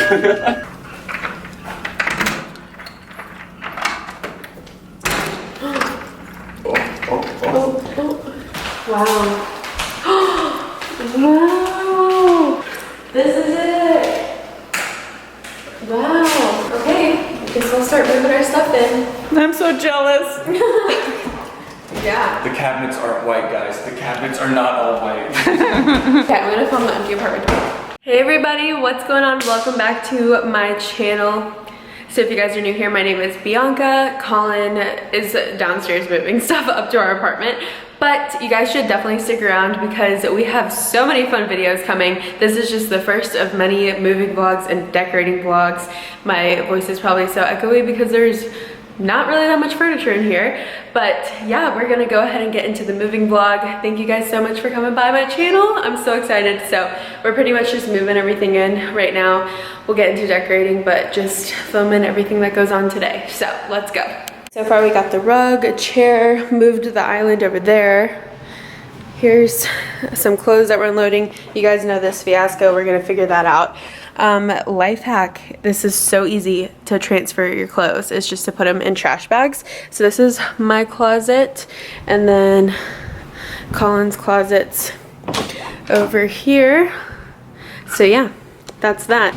Wow. Wow. This is it. Wow. Okay. I guess we'll start moving our stuff in. I'm so jealous. Yeah. The cabinets aren't white, guys. The cabinets are not all white. Okay, I'm gonna film the empty apartment. Hey everybody, what's going on? Welcome back to my channel. So if you guys are new here, my name is Bianca. Colin is downstairs moving stuff up to our apartment. But you guys should definitely stick around because we have so many fun videos coming. This is just the first of many moving vlogs and decorating vlogs. My voice is probably so echoey because there's not really that much furniture in here. But yeah, we're gonna go ahead and get into the moving vlog. Thank you guys so much for coming by my channel. I'm so excited. So we're pretty much just moving everything in right now. We'll get into decorating, but just filming everything that goes on today. So let's go. So far we got the rug, a chair, moved the island over there. Here's some clothes that we're unloading. You guys know this fiasco, we're gonna figure that out. Life hack, this is so easy to transfer your clothes. It's just to put them in trash bags. So this is my closet, and then Colin's closet's over here. So yeah, that's that.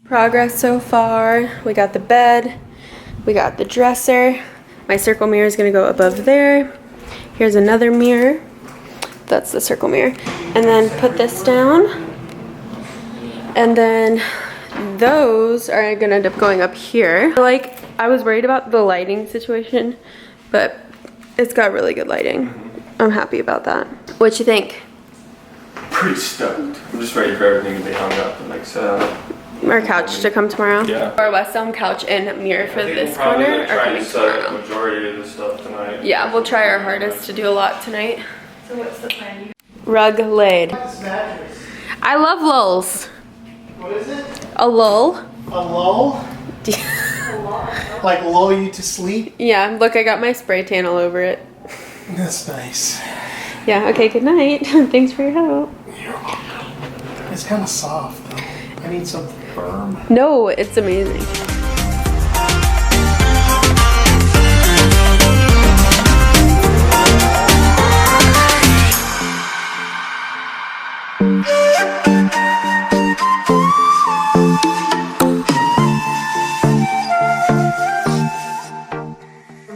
Progress so far. We got the bed, we got the dresser. My circle mirror is gonna go above there. Here's another mirror. That's the circle mirror. And then put this down. And then those are gonna end up going up here. Like, I was worried about the lighting situation, but it's got really good lighting. I'm happy about that. What you think? Pretty stoked. I'm just ready for everything to be hung up and like set up. Our couch to come tomorrow. Yeah. Our West Elm couch and mirror for this corner are coming tomorrow. Majority of the stuff tonight. Yeah, we'll try our hardest to do a lot tonight. So what's the plan? Rug laid. I love lulls. What is it? A lull. A lull? Like lull you to sleep? Yeah, look, I got my spray tan all over it. That's nice. Yeah, okay, good night. Thanks for your help. It's kind of soft though. I need something firm. No, it's amazing.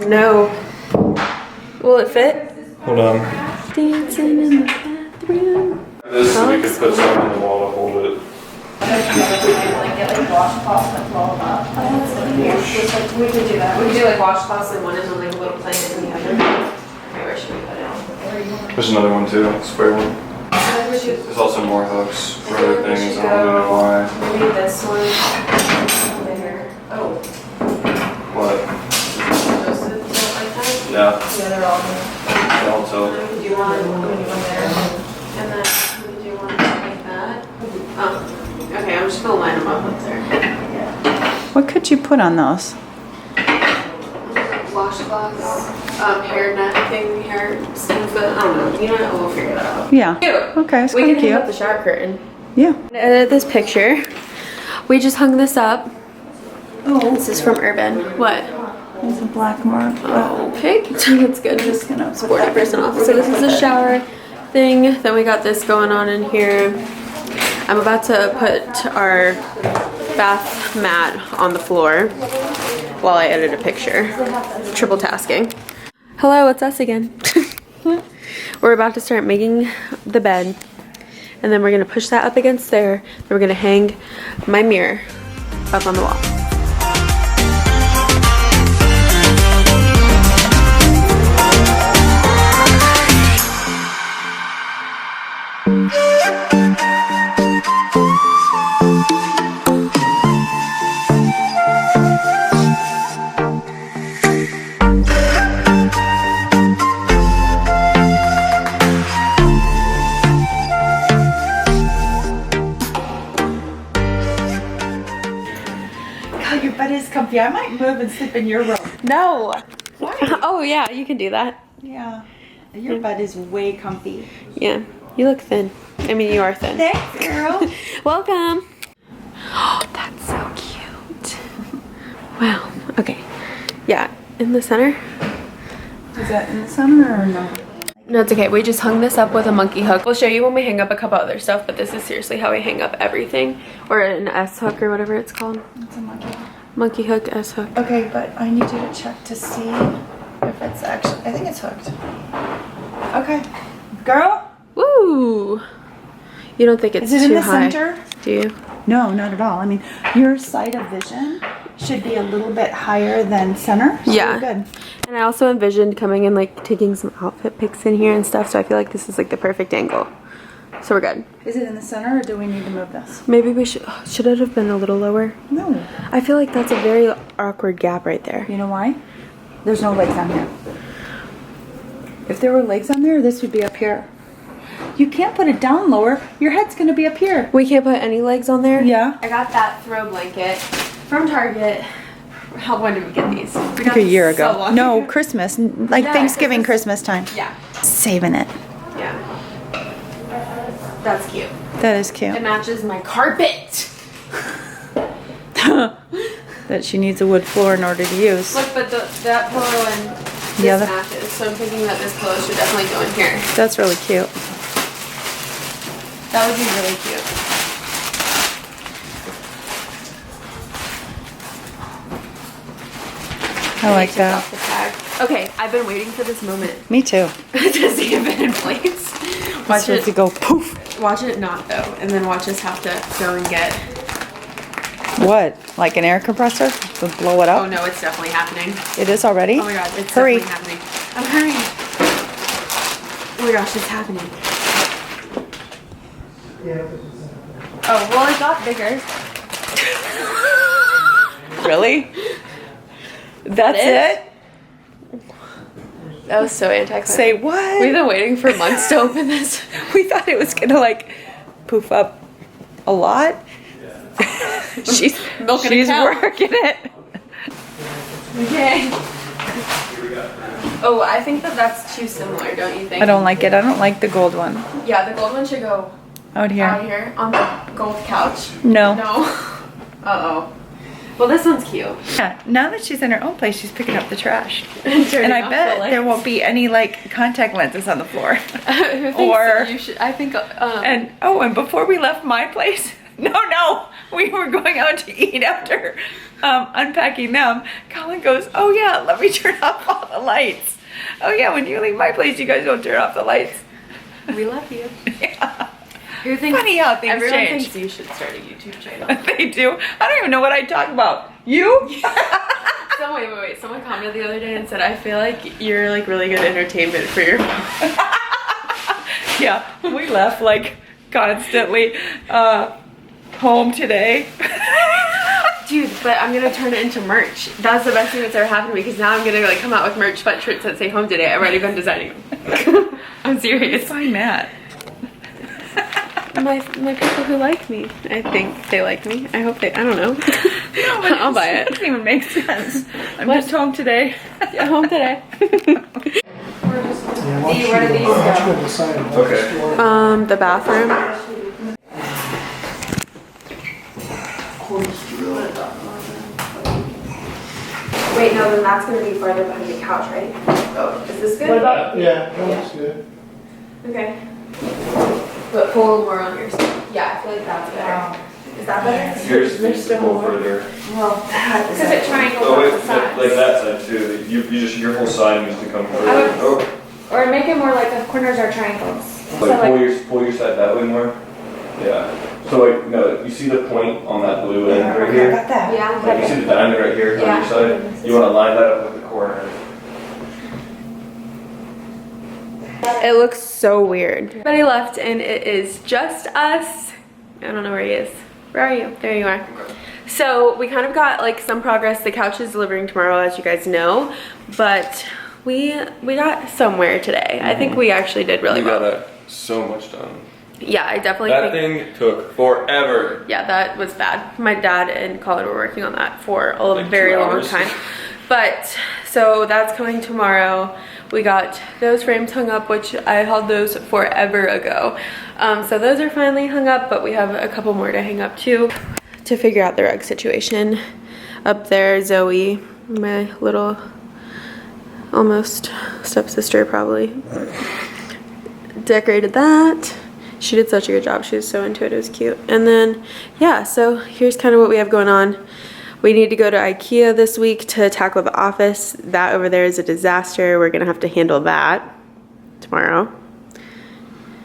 No. Will it fit? Hold on. Dancing in the bathroom. This so we could put something on the wall to hold it. We could do that. We could do like washcloths in one and then like a little plant in the other. Okay, where should we put it? There's another one too, a square one. There's also more hooks for other things. I don't know why. Maybe this one. There. Oh. What? Those that tilt like that? Yeah. Yeah, they're all good. They all tilt. And then we could do one there. And then we could do one like that. Oh. Okay, I'm just gonna line them up there. What could you put on those? Washcloths, hair net thing, hair stuff, but I don't know. You know what? We'll figure that out. Yeah. Cute. Okay, it's We kind can of hang up cute. the shower curtain. Yeah. Edit this picture. We just hung this up. Oh, this is from Urban. What? There's a black mark. Oh, okay, that's good. Just gonna put 40% off. So this is a shower thing. Then we got this going on in here. I'm about to put our bath mat on the floor while I edit a picture. Triple tasking. Hello, it's us again. We're about to start making the bed, and then we're gonna push that up against there, and we're gonna hang my mirror up on the wall. God, your bed is comfy. I might move and sleep in your room. No. Why? Oh yeah, you can do that. Yeah. Your bed is way comfy. Yeah, you look thin. I mean, you are thin. Thanks, girl. Welcome. Oh, that's so cute. Wow. Okay. Yeah, in the center. Is that in the center or no? No, it's okay. We just hung this up with a monkey hook. We'll show you when we hang up a couple other stuff, but this is seriously how we hang up everything. Or an S hook or whatever it's called. It's a monkey. Monkey hook, S hook. Okay, but I need you to check to see if it's actually, I think it's hooked. Okay. Girl? Woo! You don't think it's Is it in too the high, center? do you? No, not at all. I mean, your side of vision should be a little bit higher than center. So Yeah. you're good. And I also envisioned coming and like taking some outfit pics in here and stuff, so I feel like this is like the perfect angle. So we're good. Is it in the center or do we need to move this? Maybe we should it have been a little lower? No. I feel like that's a very awkward gap right there. You know why? There's no legs on here. If there were legs on there, this would be up here. You can't put it down lower. Your head's gonna be up here. We can't put any legs on there? Yeah. I got that throw blanket from Target. When did we get these? We Like got a year these so ago. long No, ago. Christmas. Like Yeah, Thanksgiving, Christmas time. Yeah. Saving it. Yeah. That's cute. That is cute. It matches my carpet. That she needs a wood floor in order to use. Look, but that pillow and this Yeah, that- matches, so I'm thinking that this pillow should definitely go in here. That's really cute. That would be really cute. I like Take that. off the tag. Okay, I've been waiting for this moment Me too. to see if it in place. Watch it to go poof. Watch it not though, and then watch us have to go and get. What? Like an air compressor? To blow it Oh up? no, it's definitely happening. It is already? Oh my god, it's Hurry. definitely happening. I'm hurrying. Oh my gosh, it's happening. Oh, well, it got bigger. Really? That's it? That was so anticlimactic. Say what? We've been waiting for months to open this. We thought it was gonna like poof up a lot. she's Milking a she's cow. working it. Okay. Oh, I think that's too similar, don't you think? I don't like it. I don't like the gold one. Yeah, the gold one should go Out here. out here on the gold couch. No. No. Uh-oh. Well, this one's cute. Yeah, now that she's in her own place, she's picking up the trash. Turning And I off bet the lights. there won't be any like contact lenses on the floor. Who thinks Or- you should? I think. And oh, and before we left my place, no, we were going out to eat after unpacking them. Colin goes, "Oh yeah, let me turn off all the lights." Oh yeah, when you leave my place, you guys don't turn off the lights. we love you. Yeah. Who thinks? Funny how things everyone change. thinks you should start a YouTube channel. They do. I don't even know what I talk about. You? So wait. Someone commented the other day and said, "I feel like you're like really good entertainment for your." Yeah, we left like constantly. Home today. Dude, but I'm gonna turn it into merch. That's the best thing that's ever happened to me because now I'm gonna like come out with merch sweatshirts that say home today. I've already been designing them. I'm serious. Find Matt. My people who like me. I think they like me. I hope they. I don't know. No, but I'll buy it. Doesn't even make sense. I'm What? just home today. Yeah, home today. Yeah, why don't Where do you these why don't go? you go decide what Okay. store? The bathroom. Wait, no, then that's gonna be farther behind the couch, right? Oh, is this good? What about, yeah, that looks good. Okay. But pull a little more on yours. Yeah, I feel like that's better. Is that better? Here's needs to pull further. Well, because it triangles Oh on wait, the sides. like that side too. You just your whole side needs to come further. I would- Oh, Or make it more like the corners are triangles. So Like like, pull your side that way more. Yeah. So like no, you see the point on that blue end right here. Got that. yeah. Like you see the diamond right here on Yeah. your side. You want to line that up with the corner. It looks so weird. Everybody left and it is just us. I don't know where he is. Where are you? There you are. So we kind of got like some progress. The couch is delivering tomorrow, as you guys know, but we got somewhere today. I think we actually did really well. got so much done. Yeah, I definitely That think thing took forever. yeah, that was bad. My dad and Colin were working on that for a Like very 2 long hours. time. But so that's coming tomorrow. We got those frames hung up, which I hauled those forever ago. So those are finally hung up, but we have a couple more to hang up too to figure out the rug situation. Up there, Zoe, my little almost stepsister probably, decorated that. She did such a good job. She was so into it. It was cute. And then, yeah, so here's kind of what we have going on. We need to go to IKEA this week to tackle the office. That over there is a disaster. We're gonna have to handle that tomorrow.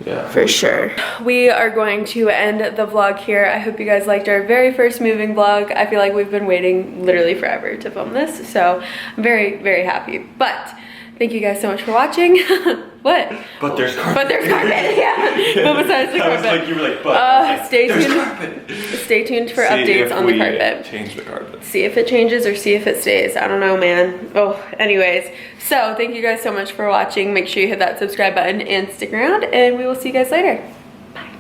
Yeah. For sure. We are going to end the vlog here. I hope you guys liked our very first moving vlog. I feel like we've been waiting literally forever to film this, so I'm very, very happy. But thank you guys so much for watching. What? But there's carpet. But there's carpet, yeah. But besides the I was carpet. like, you were like, but. I was like, Stay there's tuned. carpet. Stay tuned for See updates if on the we carpet. Change the carpet. See if it changes or see if it stays. I don't know, man. Oh, anyways. So thank you guys so much for watching. Make sure you hit that subscribe button and stick around, and we will see you guys later.